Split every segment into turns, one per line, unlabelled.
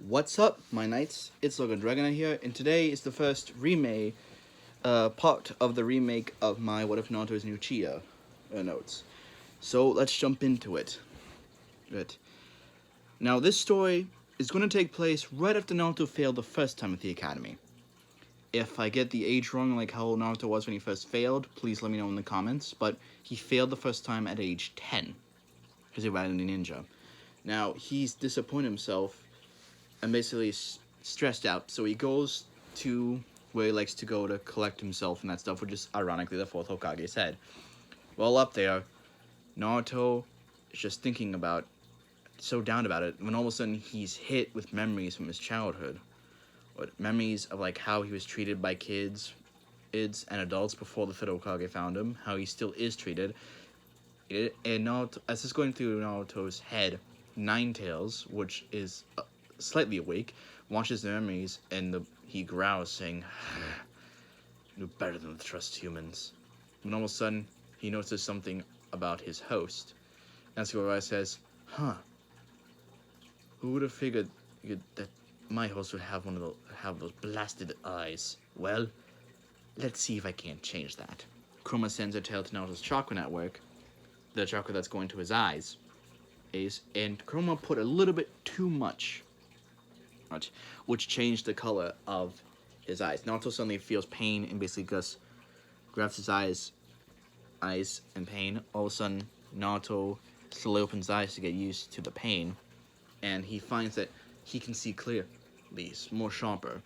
What's up, my knights? It's Logan Dragoner here, and today is the first part of the remake of my What If Naruto is an Uchiha notes. So let's jump into it. Right. Now, this story is going to take place right after Naruto failed the first time at the academy. If I get the age wrong, like how Naruto was when he first failed, please let me know in the comments. But he failed the first time at age 10 because he ran a ninja. Now, he's disappointed himself and basically stressed out, so he goes to where he likes to go to collect himself and that stuff, which is ironically the fourth Hokage's head. Well, up there, Naruto is just thinking about, so down about it, when all of a sudden he's hit with memories from his childhood, or memories of like how he was treated by kids and adults before the third Hokage found him, how he still is treated. And Naruto, as it's going through Naruto's head, Nine Tails, which is slightly awake, watches the memories, and he growls, saying, "Knew better than to trust humans." When all of a sudden, he notices something about his host. And Sugawara says, "Huh, who would have figured that my host would have have those blasted eyes? Well, let's see if I can't change that." Chroma sends a tail to Naruto's chakra network, the chakra that's going to his eyes, and Chroma put a little bit too much, which changed the color of his eyes. Naruto suddenly feels pain and basically just grabs his eyes in pain. All of a sudden, Naruto slowly opens his eyes to get used to the pain, and he finds that he can see clearly, more sharper.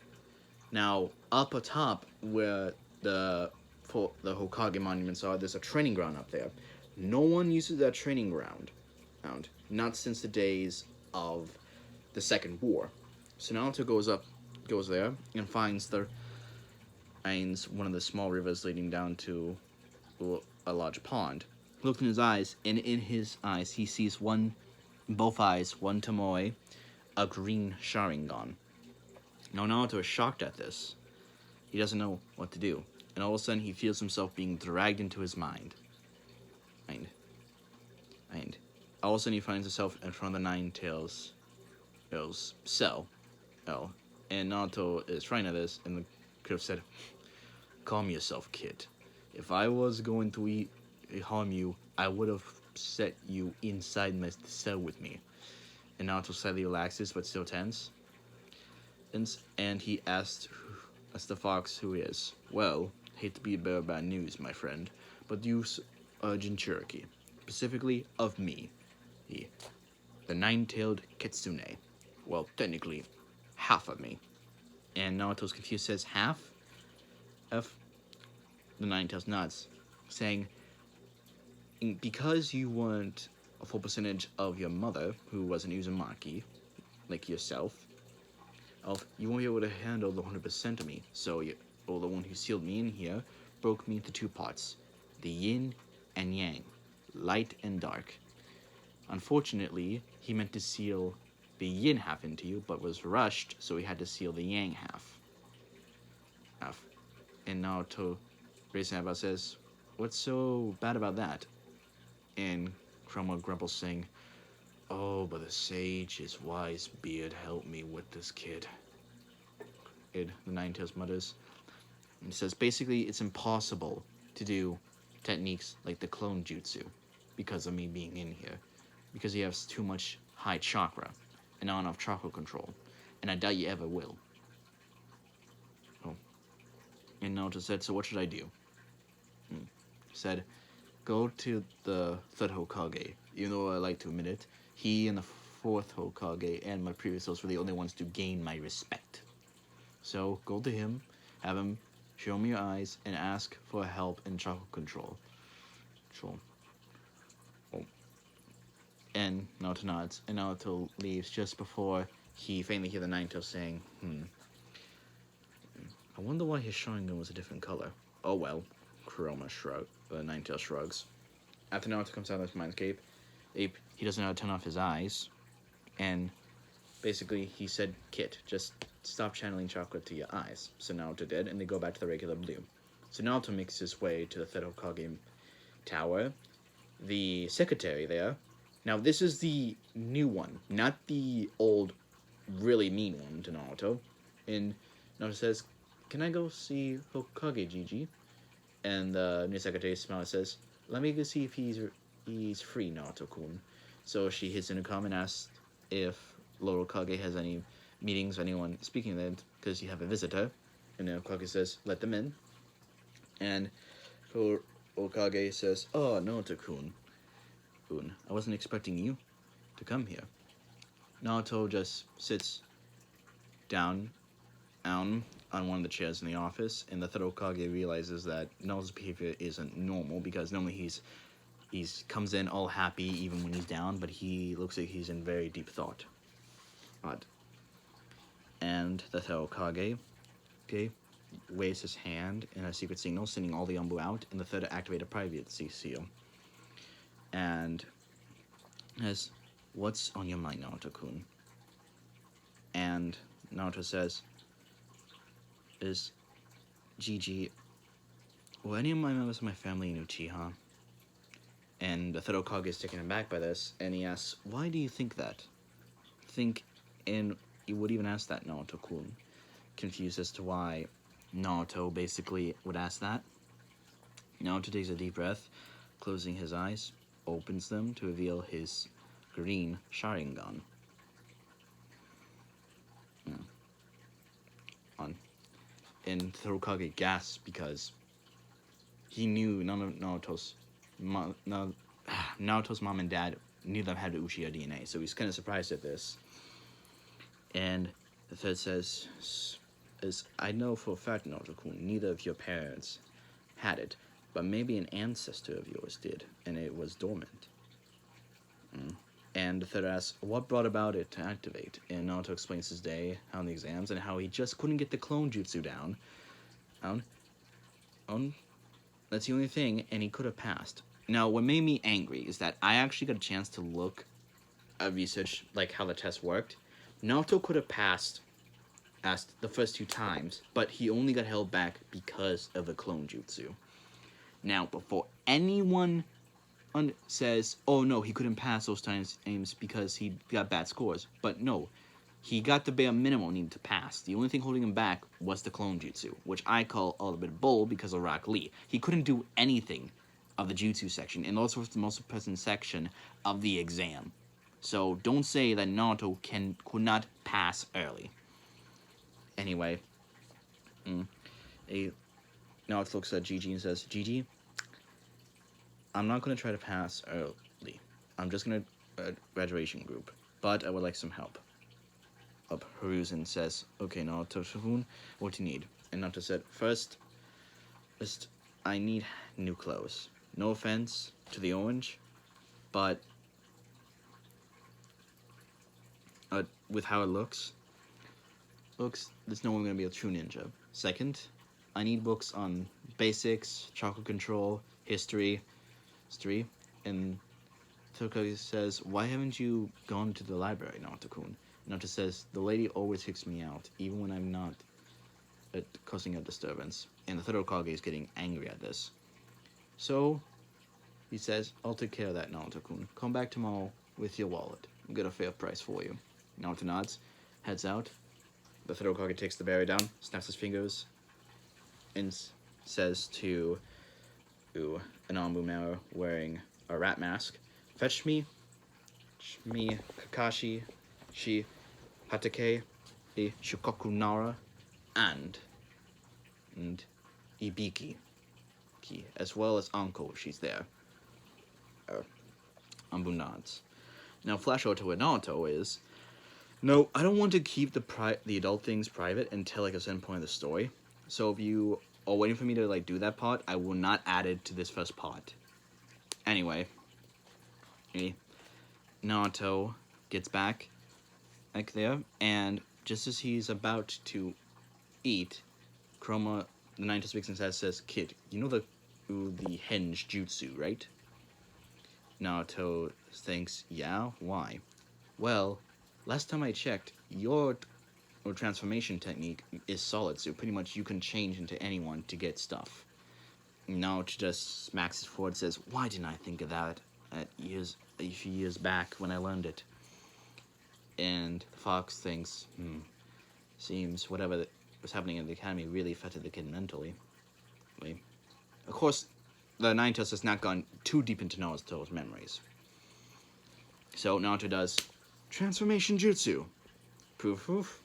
Now, up atop where the Hokage monuments are, there's a training ground up there. No one uses that training ground, not since the days of the Second War. So Naruto goes there and finds one of the small rivers leading down to a large pond. He looks in his eyes, and in his eyes he sees both eyes, one Tomoe, a green Sharingan. Now Naruto is shocked at this. He doesn't know what to do, and all of a sudden he feels himself being dragged into his mind. And all of a sudden he finds himself in front of the Nine Tails cell. And Naruto is frightened of this, and could have said, "Calm yourself, kid. If I was going to harm you, I would have set you inside my cell with me." And Naruto slightly relaxes, but still tense. And he asked the fox who he is. "Well, hate to be a bearer of bad news, my friend, but use Jinchuriki, specifically of me, the nine-tailed Kitsune. Well, technically, half of me." And Naruto's confused, says, "Half?" The Nine-Tails nods, saying, "Because you weren't a full percentage of your mother, who was an Uzumaki, like yourself, you won't be able to handle the 100% of me. So, the one who sealed me in here broke me into two parts, the yin and yang, light and dark. Unfortunately, he meant to seal the yin half into you, but was rushed, so he had to seal the yang half. And Naruto raises an eyebrow, says, "What's so bad about that?" And Chroma grumbles, saying, "Oh, but the sage, his wise beard, help me with this kid." The Nine Tails mutters, and says, basically, it's impossible to do techniques like the clone jutsu because of me being in here, because he has too much high chakra and not enough chakra control, and I doubt you ever will." And Naruto said, "So what should I do?" Said, "Go to the third Hokage. Even though I like to admit it, he and the fourth Hokage and my previous host were the only ones to gain my respect. So go to him, have him show me your eyes, and ask for help in chakra control." And Naruto nods, and Naruto leaves just before he faintly hears the Nine-Tails saying, "I wonder why his Sharingan was a different color. Oh well." Nine-Tails shrugs. After Naruto comes out of his mindscape, he doesn't know how to turn off his eyes, and basically he said, "Kit, just stop channeling chakra to your eyes." So Naruto did, and they go back to the regular blue. So Naruto makes his way to the third Hokage tower. The secretary there. Now this is the new one, not the old really mean one to Naruto. And Naruto says, "Can I go see Hokage Gigi?" And the new secretary smiles and says, "Let me go see if he's free, Naruto-kun." So she hits in a comment and asks if Lord Hokage has any meetings or anyone speaking to them because you have a visitor. And then Hokage says, "Let them in." And Hokage says, "Oh, Naruto-kun, I wasn't expecting you to come here." Naruto just sits down on one of the chairs in the office, and the third Hokage realizes that Naruto's behavior isn't normal because normally he's comes in all happy even when he's down, but he looks like he's in very deep thought. Odd. And the third Hokage, waves his hand in a secret signal, sending all the Anbu out, and the third activate a privacy seal. And as, "What's on your mind, Naruto-kun?" And Naruto says, "Is Gigi, were any of my members of my family in Uchiha?" And the third Hokage is taken aback by this, and he asks, "Why do you think that?" And he would even ask that, Naruto-kun, confused as to why Naruto basically would ask that. Naruto takes a deep breath, closing his eyes, opens them to reveal his green Sharingan. And Hokage gasps because he knew none of Naruto's mom and dad knew them had Uchiha DNA, so he's kind of surprised at this. And the third says, "I know for a fact, Naruto-kun, neither of your parents had it, but maybe an ancestor of yours did, and it was dormant." And the third asks, "What brought about it to activate?" And Naruto explains his day on the exams and how he just couldn't get the clone jutsu down. That's the only thing, and he could have passed. Now, what made me angry is that I actually got a chance to look at research, like how the test worked. Naruto could have passed the first 2 times, but he only got held back because of the clone jutsu. Now, before anyone says, "Oh no, he couldn't pass those times because he got bad scores," but no, he got the bare minimum needed to pass. The only thing holding him back was the clone jutsu, which I call a little bit bull because of Rock Lee. He couldn't do anything of the jutsu section, and also the most important section of the exam. So don't say that Naruto could not pass early. Anyway, Naruto looks at Gigi and says, "Gigi, I'm not going to try to pass early. I'm just going to graduation group, but I would like some help." Hiruzen says, "Okay, Naruto-kun, what do you need?" And Naruto said, First, I need new clothes. No offense to the orange, but with how it looks, there's no one going to be a true ninja. Second, I need books on basics, chakra control, history. And Hokage says, "Why haven't you gone to the library, Naruto-kun?" Naruto says, "The lady always kicks me out, even when I'm not causing a disturbance." And the third Hokage is getting angry at this. So he says, "I'll take care of that, Naruto-kun. Come back tomorrow with your wallet. I'll get a fair price for you." Naruto nods, heads out. The third Hokage takes the berry down, snaps his fingers, and says to an Anbu member wearing a rat mask, "Fetch me Kakashi, Hatake, Shukoku Nara, and Ibiki, as well as Anko, she's there." Anbu nods. Now, flash over to where Naruto is. No, I don't want to keep the adult things private until like a certain point of the story. So if you are waiting for me to like do that part, I will not add it to this first part. Anyway, Naruto gets back there, and just as he's about to eat, Chroma, the Nine speaks and says, "Kid, you know the henge jutsu, right?" Naruto thinks, "Yeah, why?" "Well, last time I checked, your transformation technique is solid, so pretty much you can change into anyone to get stuff." Naruto just smacks his forehead and says, "Why didn't I think of that a few years back when I learned it?" and the fox thinks, seems whatever was happening in the academy really affected the kid mentally. Of course, the Nine-Tails has not gone too deep into Naruto's memories. So Naruto does transformation jutsu. Poof.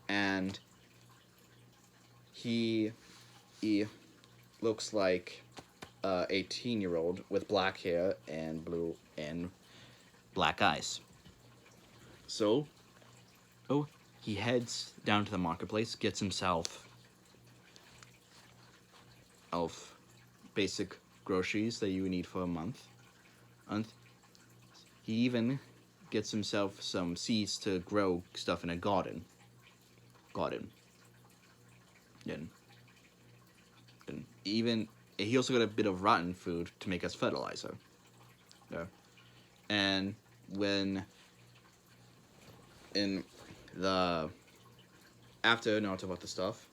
And he looks like a 18-year-old with black hair and blue and black eyes. So, he heads down to the marketplace, gets himself basic groceries that you need for a month. And he even gets himself some seeds to grow stuff in a garden. And even he also got a bit of rotten food to make as fertilizer. Yeah. And when after Naruto bought the stuff,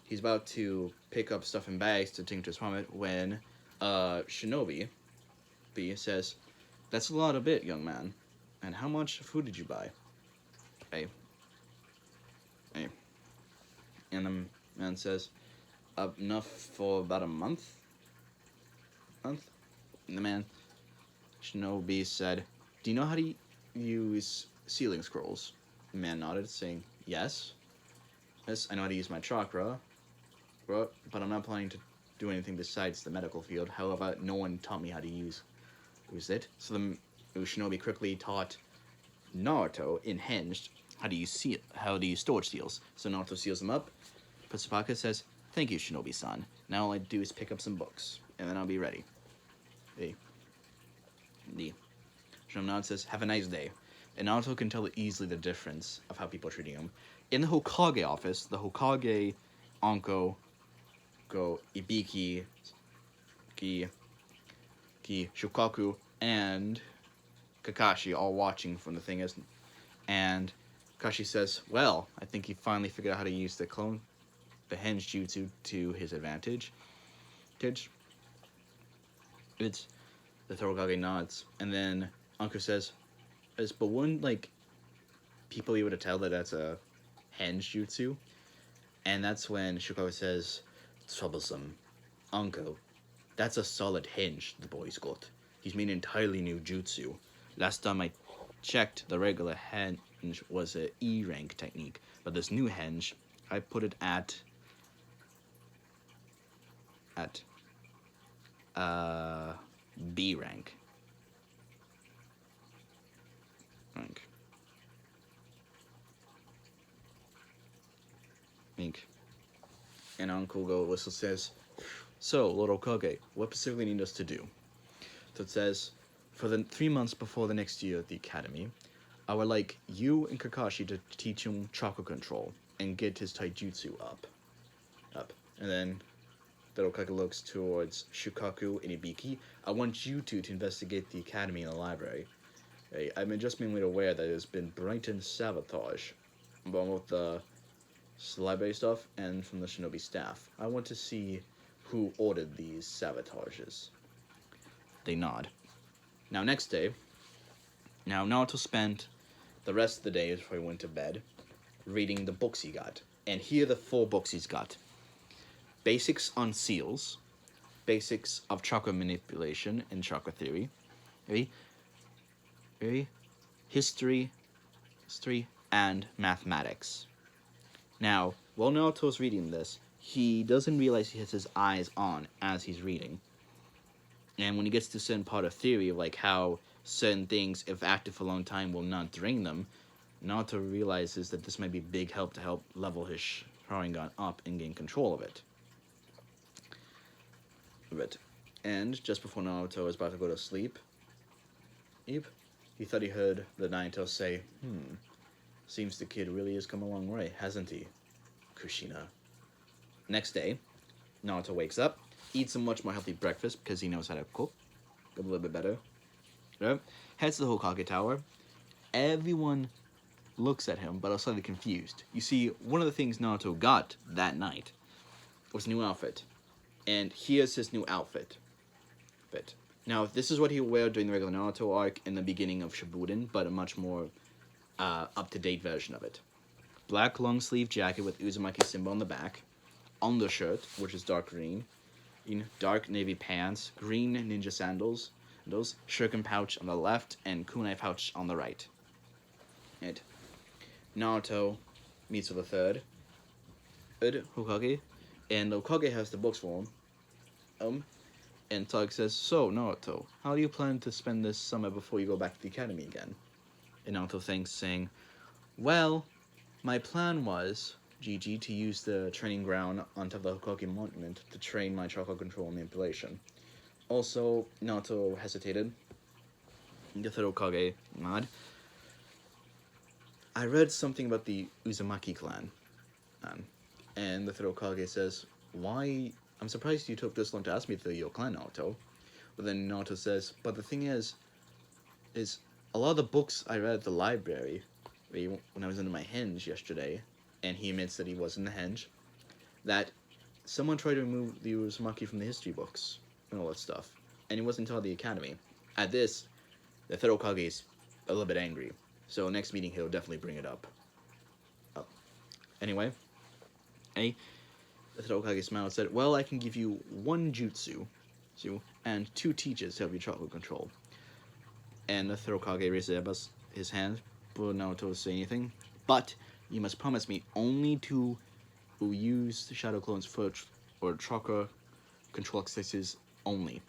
he's about to pick up stuff in bags to take to his farm when Shinobi says, "That's a lot of bit, young man. And how much food did you buy?" Hey. And the man says, "Enough for about a month." And the man, Shinobi, said, "Do you know how to use sealing scrolls?" The man nodded, saying, Yes, I know how to use my chakra, but I'm not planning to do anything besides the medical field. However, no one taught me how to use it." So the Shinobi quickly taught Naruto in Hinged how to use storage seals. So Naruto seals them up, puts the pocket, says, "Thank you, Shinobi-san. Now all I do is pick up some books, and then I'll be ready." The Shinobi says, "Have a nice day." And Naruto can tell easily the difference of how people are treating him. In the Hokage office, the Hokage, Anko, Ibiki, Shukaku, and Kakashi all watching from the thing. And Kakashi says, "Well, I think he finally figured out how to use the Henge Jutsu to his advantage." It's the Hokage nods, and then Anko says, "But wouldn't people be able to tell that that's a Henge Jutsu?" And that's when Shukaku says, "Troublesome. Anko, that's a solid Henge the boy's got. He's made an entirely new jutsu. Last time I checked, the regular Henge was a E rank technique, but this new Henge, I put it at B rank. And Uncle Go Whistle says, "So, Lord Okage, what specifically need us to do?" So it says, "For the 3 months before the next year at the academy, I would like you and Kakashi to teach him chakra control and get his taijutsu up. And then the Okage looks towards Shukaku and Ibiki. "I want you two to investigate the academy and the library. I've just been made aware that there's been blatant sabotage, both the library stuff and from the Shinobi staff. I want to see who ordered these sabotages." They nod. Now, next day, Naruto spent the rest of the day before he went to bed reading the books he got. And here are the 4 books he's got: Basics on Seals, Basics of Chakra Manipulation and Chakra Theory, History, and Mathematics. Now, while Naruto's reading this, he doesn't realize he has his eyes on as he's reading. And when he gets to a certain part of theory, like how certain things, if active for a long time, will not drain them, Naruto realizes that this might be a big help to help level his Sharingan up and gain control of it. And just before Naruto was about to go to sleep, he thought he heard the Nine-Tails say, "Seems the kid really has come a long way, hasn't he, Kushina?" Next day, Naruto wakes up, eats a much more healthy breakfast because he knows how to cook a little bit better. Heads to the Hokage Tower. Everyone looks at him, but are slightly confused. You see, one of the things Naruto got that night was a new outfit. And here's his new outfit. Now, this is what he would wear during the regular Naruto arc in the beginning of Shippuden, but a much more up-to-date version of it. Black long-sleeve jacket with Uzumaki symbol on the back. Undershirt, which is dark green. Dark navy pants. Green ninja sandals. Those shuriken pouch on the left and kunai pouch on the right. And Naruto meets with the third Hokage, and the Hokage has the books for him. And Tug says, "So, Naruto, how do you plan to spend this summer before you go back to the academy again?" And Naruto thinks, saying, "Well, my plan was, Gigi, to use the training ground on top of the Hokage monument to train my chakra control and manipulation." Also, Naruto hesitated. The third Hokage nod. "I read something about the Uzumaki clan." And the third Hokage says, "Why? I'm surprised you took this long to ask me to your clan, Naruto." But then Naruto says, "But the thing is a lot of the books I read at the library when I was under my henge yesterday," and he admits that he was in the henge, "that someone tried to remove the Uzumaki from the history books and all that stuff, and it wasn't until the academy." At this, the third Hokage is a little bit angry, so next meeting he'll definitely bring it up. Anyway, the third Hokage smiled and said, "Well, I can give you one jutsu and 2 teachers to help you chakra control." And the third Hokage raised his hand, but Naruto say anything. "But you must promise me only to use the shadow clones for or chakra control exercises only,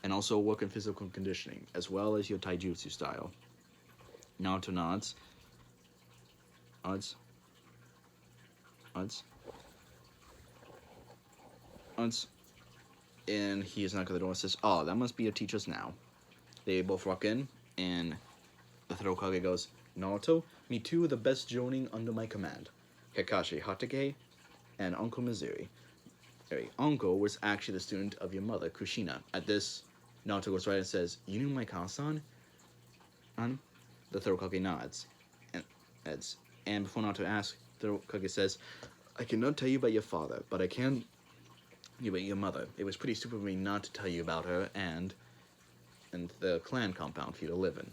and also work in physical conditioning as well as your taijutsu style." Naruto nods. And he is knocked at the door and says, "Oh, that must be your teachers now." They both walk in, and the third Hokage goes, "Naruto, meet 2 of the best jonin under my command, Kakashi Hatake and Uncle Mizuri." Uncle was actually the student of your mother, Kushina. At this, Naruto goes right and says, "You knew my Kasa-san?" The third Hokage nods. And before Naruto asks, the third Hokage says, "I cannot tell you about your father, but I can tell you about your mother. It was pretty stupid of me not to tell you about her and the clan compound for you to live in.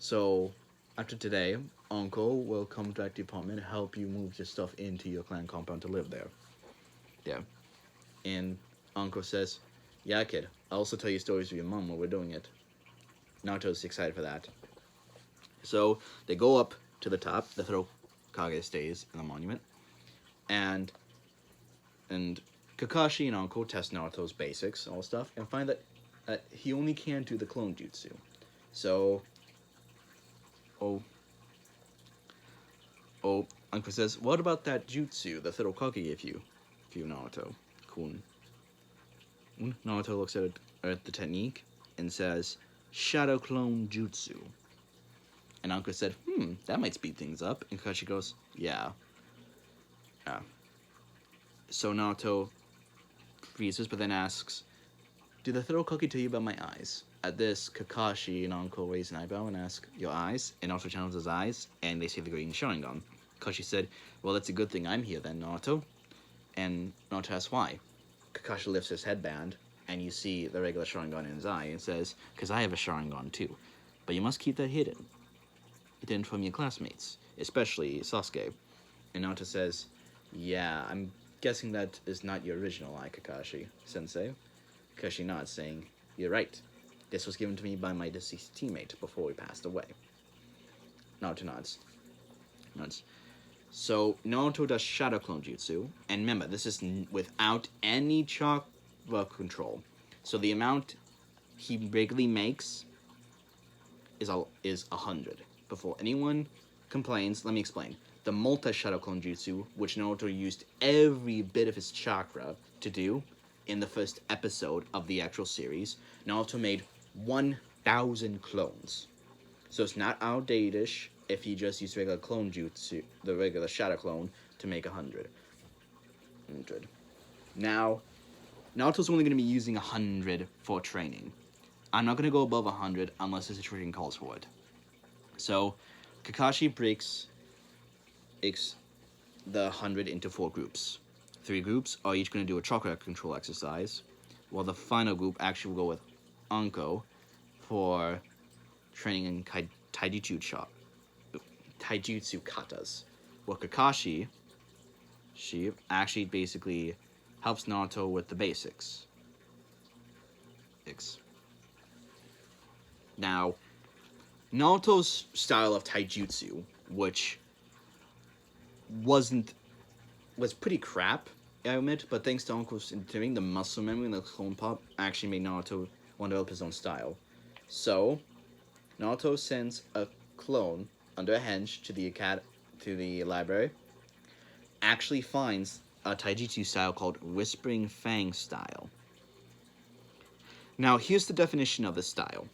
So, after today, Uncle will come to the apartment and help you move your stuff into your clan compound to live there." Yeah. And Uncle says, "Yeah, kid, I'll also tell you stories of your mom while we're doing it." Naruto's excited for that. So, they go up to the top. The third Hokage stays in the monument. And Kakashi and Uncle test Naruto's basics, all stuff, and find that he only can do the clone jutsu. So, Uncle says, "What about that jutsu the third Hokage gave you, Naruto?" Cool. Naruto looks at the technique and says, "Shadow clone jutsu." And Uncle said, "That might speed things up." And Kakashi goes, "Yeah." So Naruto freezes, but then asks, "Did the third Hokage tell you about my eyes?" At this, Kakashi and Uncle raise an eyebrow and ask, "Your eyes?" And Naruto channels his eyes, and they see the green Sharingan. Kakashi said, "Well, that's a good thing I'm here then, Naruto." And Naruto asks why. Kakashi lifts his headband, and you see the regular Sharingan in his eye, and says, "Because I have a Sharingan too. But you must keep that hidden. Hidden from your classmates, especially Sasuke." And Naruto says, "Yeah, I'm guessing that is not your original eye, Kakashi-sensei." Kakashi nods, saying, "You're right. This was given to me by my deceased teammate before he passed away." Naruto nods. So, Naruto does Shadow Clone Jutsu, and remember, this is without any chakra control. So the amount he regularly makes is 100. Before anyone complains, let me explain. The multi-Shadow Clone Jutsu, which Naruto used every bit of his chakra to do in the first episode of the actual series, Naruto made 1,000 clones. So it's not outdated-ish if he just used regular clone jutsu, the regular shadow clone, to make 100. Now, Naruto's only going to be using 100 for training. I'm not going to go above 100 unless the situation calls for it. So, Kakashi breaks the 100 into 4 groups. 3 groups are each going to do a chakra control exercise, while the final group actually will go with Anko for training in taijutsu taijutsu katas. Well, Kakashi, she actually basically helps Naruto with the basics. Now, Naruto's style of taijutsu, which was pretty crap, I admit, but thanks to Uncle's doing the muscle memory and the clone pop actually made Naruto want to develop his own style. So, Naruto sends a clone under a henge to the library, actually finds a taijutsu style called Whispering Fang style. Now, here's the definition of this style.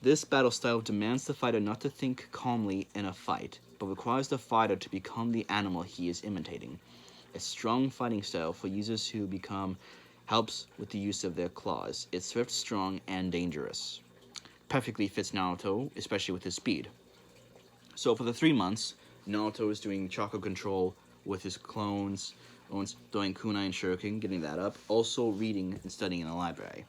This battle style demands the fighter not to think calmly in a fight, but requires the fighter to become the animal he is imitating. A strong fighting style for users who become helps with the use of their claws. It's swift, strong, and dangerous. Perfectly fits Naruto, especially with his speed. So for the 3 months, Naruto is doing chakra control with his clones, doing kunai and shuriken, getting that up, also reading and studying in the library.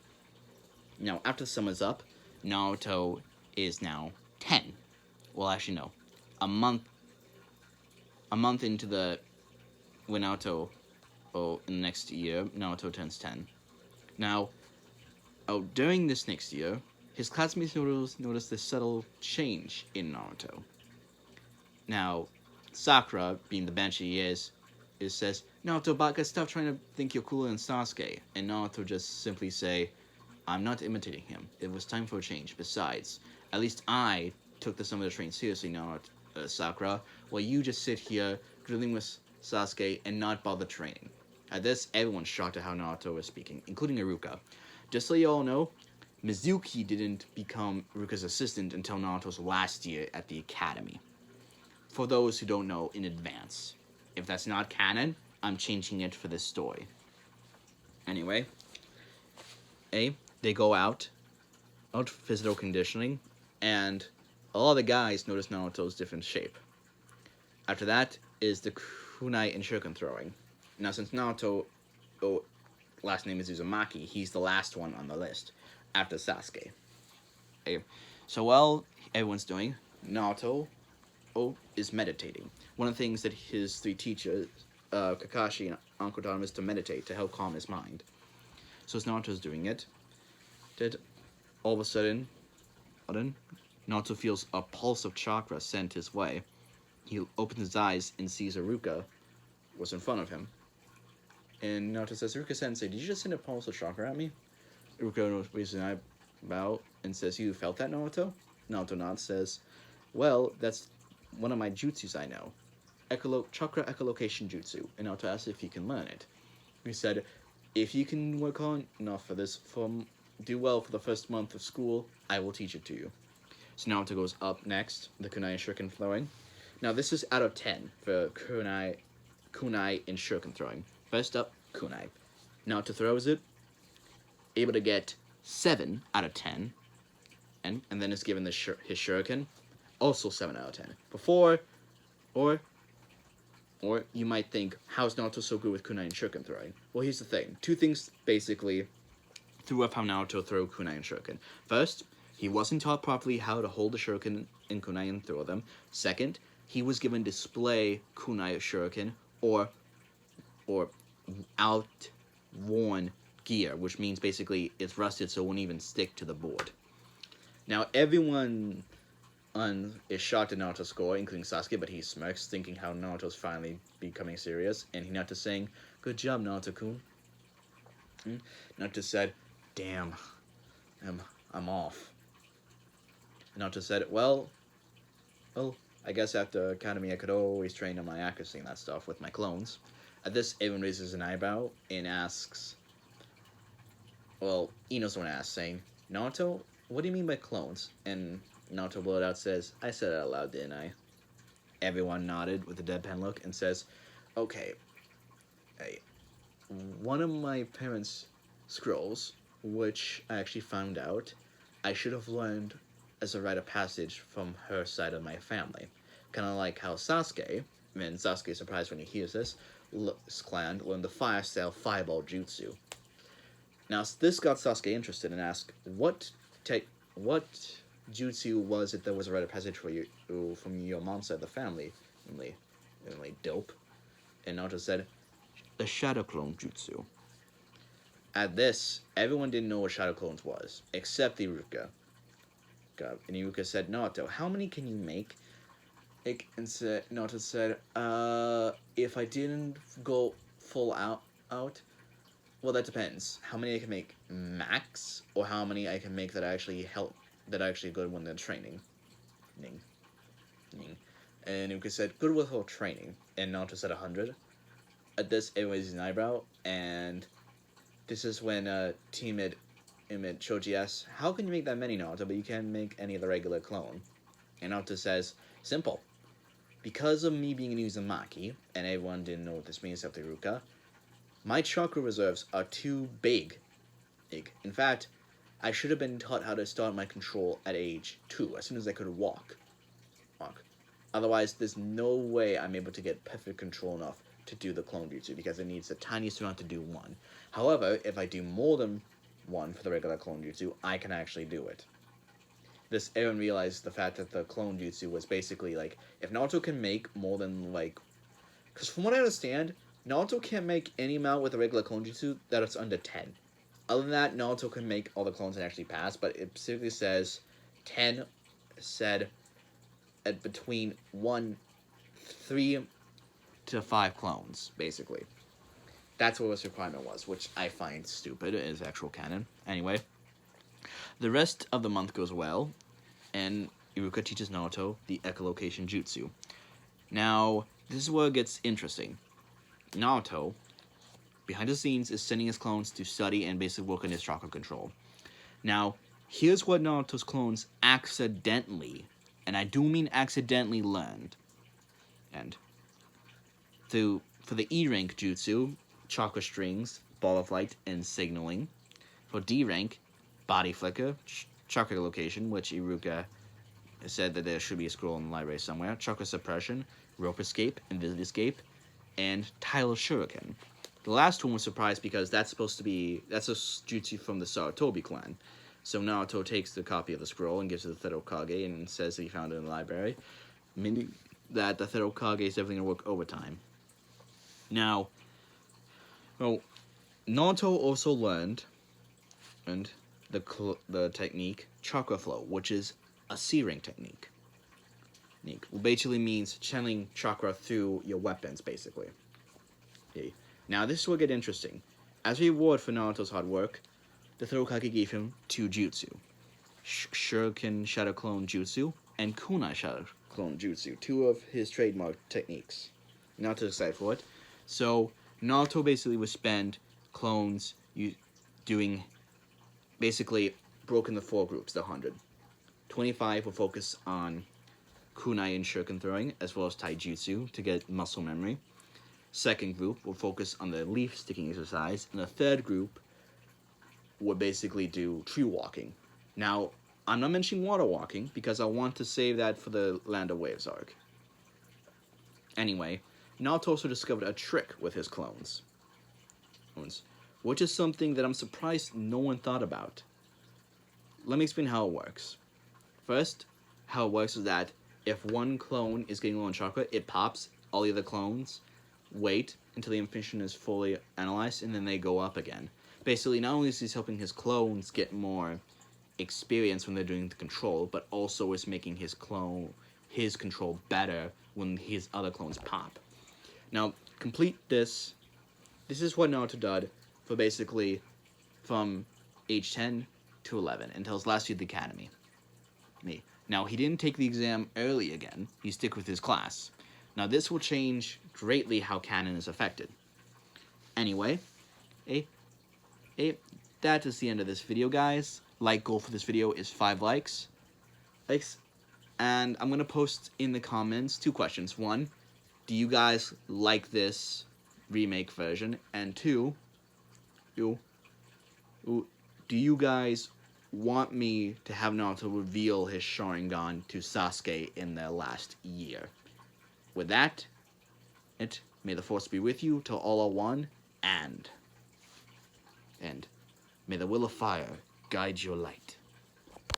Now, after the summer's up, Naruto is now 10. Well, actually, no. A month into the... when Naruto... in the next year, Naruto turns 10. Now, during this next year, his classmates notice this subtle change in Naruto. Now, Sakura, being the bench he is says, Naruto, Baka, stop trying to think you're cooler than Sasuke. And Naruto just simply say, I'm not imitating him. It was time for a change. Besides, at least I took the Summoner Train seriously, Sakura, while you just sit here drilling with Sasuke and not bother training. At this, everyone's shocked at how Naruto is speaking, including Iruka. Just so you all know, Mizuki didn't become Iruka's assistant until Naruto's last year at the academy. For those who don't know in advance. If that's not canon, I'm changing it for this story. Anyway, they go out physical conditioning, and a lot of the guys notice Naruto's different shape. After that is the kunai and shuriken throwing. Now, since Naruto, last name is Uzumaki, he's the last one on the list, after Sasuke. Okay. So while everyone's doing, Naruto is meditating. One of the things that his 3 teachers, Kakashi and Uncle taught him is to meditate, to help calm his mind. So as Naruto's doing it, all of a sudden, Naruto feels a pulse of chakra sent his way. He opens his eyes and sees Iruka was in front of him. And Naruto says, Iruka-sensei, did you just send a pulse of chakra at me? Iruka raises an eyebrow and says, you felt that, Naruto? Naruto nods, says, well, that's one of my jutsus I know. Chakra echolocation jutsu. And Naruto asks if he can learn it. He said, if you can work on enough for this, do well for the first month of school, I will teach it to you. So Naruto goes up next, the kunai and shuriken throwing. Now this is out of 10 for kunai and shuriken throwing. First up, kunai. Naruto throws it, able to get 7 out of 10, and then is given his shuriken, also 7 out of 10. Or you might think, how is Naruto so good with kunai and shuriken throwing? Well, here's the thing. 2 things basically threw up how Naruto throw kunai and shuriken. First, he wasn't taught properly how to hold the shuriken and kunai and throw them. Second, he was given display kunai shuriken or outworn gear, which means basically it's rusted so it won't even stick to the board. Now, everyone is shocked at Naruto's score, including Sasuke, but he smirks, thinking how Naruto's finally becoming serious, and Hinata saying, good job, Naruto-kun. Naruto said, damn, I'm off. Naruto said, well, I guess after Academy I could always train on my accuracy and that stuff with my clones. At this, everyone raises an eyebrow and asks, well, Ino's the one asks, saying, Naruto, what do you mean by clones? And Naruto blurted out says, I said it out loud, didn't I? Everyone nodded with a deadpan look and says, okay, one of my parents' scrolls, which I actually found out, I should have learned as a rite of passage from her side of my family. Kind of like how Sasuke, and Sasuke is surprised when he hears this, clan learned the fire style fireball jutsu. Now, this got Sasuke interested and asked, what jutsu was it that was a rite of passage from your mom's side of the family. And like dope. And Naruto said, the Shadow Clone Jutsu. At this, everyone didn't know what Shadow Clones was, except Iruka. And Iruka said, Naruto, how many can you make? Naruto said, if I didn't go full out, well, that depends. How many I can make max, or how many I can make that actually help, that actually good when they're training. Ning. Ning. And Iruka said, good with whole training. And Naruto said 100. At this, everyone raises an eyebrow, and this is when Team Choji asks, how can you make that many, Naruto, but you can't make any of the regular clone? And Naruto says, simple. Because of me being an Uzumaki, and everyone didn't know what this means except Iruka, my chakra reserves are too big. In fact, I should have been taught how to start my control at age 2, as soon as I could walk. Otherwise, there's no way I'm able to get perfect control enough to do the clone jutsu, because it needs the tiniest amount to do one. However, if I do more than one for the regular clone jutsu, I can actually do it. This, everyone realized the fact that the clone jutsu was basically like, if Naruto can make more than like, because from what I understand, Naruto can't make any amount with a regular clone jutsu that it's under 10. Other than that, Naruto can make all the clones and actually pass, but it specifically says 10 said at between 3 to 5 clones, basically. That's what this requirement was, which I find stupid as actual canon. Anyway, the rest of the month goes well, and Iruka teaches Naruto the echolocation jutsu. Now, this is where it gets interesting. Naruto, behind the scenes, is sending his clones to study and basically work on his chakra control. Now, here's what Naruto's clones accidentally, and I do mean accidentally, learned. And for the E rank jutsu, chakra strings, ball of light, and signaling. For D rank, body flicker, chakra location, which Iruka said that there should be a scroll in the library somewhere, chakra suppression, rope escape, invisible escape, and tidal shuriken. The last one was surprised because that's a jutsu from the Sarutobi clan. So Naruto takes the copy of the scroll and gives it to the third Hokage and says that he found it in the library, meaning that the third Hokage is definitely going to work overtime. Now, Naruto also learned the technique chakra flow, which is a C-rank technique. It basically means channeling chakra through your weapons, basically. Okay. Now, this will get interesting. As a reward for Naruto's hard work, the third Hokage gave him 2 jutsu. Shuriken Shadow Clone Jutsu and Kunai Shadow Clone Jutsu, 2 of his trademark techniques. Naruto's excited for it. So, Naruto basically would spend clones doing, basically, broken into 4 groups, the 100. 25 will focus on kunai and shuriken throwing, as well as taijutsu to get muscle memory. Second group will focus on the leaf sticking exercise, and the third group would basically do tree walking. Now, I'm not mentioning water walking, because I want to save that for the Land of Waves arc. Anyway, Naruto also discovered a trick with his clones, which is something that I'm surprised no one thought about. Let me explain how it works. First, how it works is that if one clone is getting low on chakra, it pops. All the other clones wait until the information is fully analyzed, and then they go up again. Basically, not only is he helping his clones get more experience when they're doing the control, but also is making his control better when his other clones pop. Now, complete this. This is what Naruto did for basically from age 10 to 11 until his last year at the academy. Now, he didn't take the exam early again. He stuck with his class. Now, this will change greatly how canon is affected. Anyway, that is the end of this video, guys. Like goal for this video is 5 likes. And I'm going to post in the comments 2 questions. 1, do you guys like this remake version? And 2, do you guys want me to have Naruto reveal his Sharingan to Sasuke in their last year? With that, may the Force be with you till all are one, and may the will of fire guide your light.